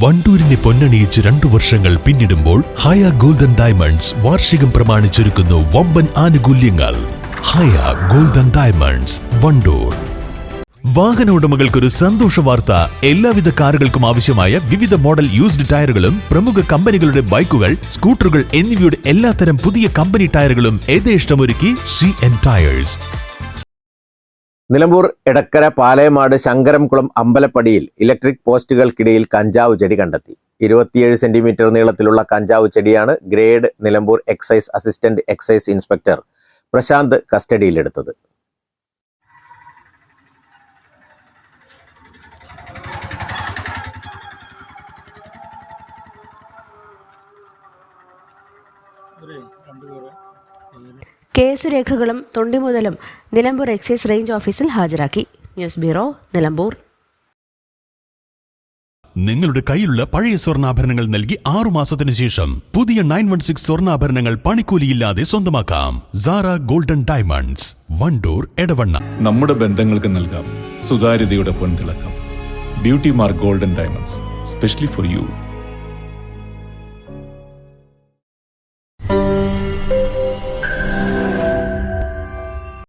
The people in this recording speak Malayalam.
വണ്ടൂരിനെ പൊന്നണിയിച്ച് 2 വർഷങ്ങൾ പിന്നിടുമ്പോൾ ഹയ ഗോൾഡൻ ഡയമണ്ട്സ് വാർഷികം പ്രമാണിച്ചൊരുക്കുന്നു വമ്പൻ ആനുകൂല്യങ്ങൾ. ഹയ ഗോൾഡൻ ഡയമണ്ട്സ്, വണ്ടൂർ. വാഹന ഉടമകൾക്കൊരു സന്തോഷ വാർത്ത. എല്ലാവിധ കാറുകൾക്കും ആവശ്യമായ വിവിധ മോഡൽ യൂസ്ഡ് ടയറുകളും പ്രമുഖ കമ്പനികളുടെ ബൈക്കുകൾ, സ്കൂട്ടറുകൾ എന്നിവയുടെ എല്ലാത്തരം പുതിയ കമ്പനി ടയറുകളും യഥേഷ്ടമൊരുക്കി CN ടയേഴ്സ്. നിലമ്പൂർ എടക്കര പാലയമാട് ശങ്കരംകുളം അമ്പലപ്പടിയിൽ ഇലക്ട്രിക് പോസ്റ്റുകൾക്കിടയിൽ കഞ്ചാവ് ചെടി കണ്ടെത്തി. 27 സെന്റിമീറ്റർ നീളത്തിലുള്ള കഞ്ചാവ് ചെടിയാണ് grade Nilambur excise assistant excise inspector Prashanth കസ്റ്റഡിയിലെടുത്തത്. കേസുരേഖകളും തൊണ്ടിമുതലും നിലമ്പൂർ എക്സൈസ് റേഞ്ച് ഓഫീസിൽ ഹാജരാക്കി. News bureau, Nilambur. നിങ്ങളുടെ കയ്യിലുള്ള പഴയ സ്വർണ്ണാഭരണങ്ങൾ നൽകി 6 മാസത്തിന് ശേഷം പുതിയ 916 സ്വർണ്ണാഭരണങ്ങൾ പണിക്കൂലിയില്ലാതെ സ്വന്തമാക്കാം. Zara golden diamonds, Wandoor, Edavanna. നമ്മുടെ ബന്ധങ്ങൾക്ക് നൽകാം സുതാര്യതയുടെ പൊൻതിളക്കം. Beauty mark golden diamonds, specially for U.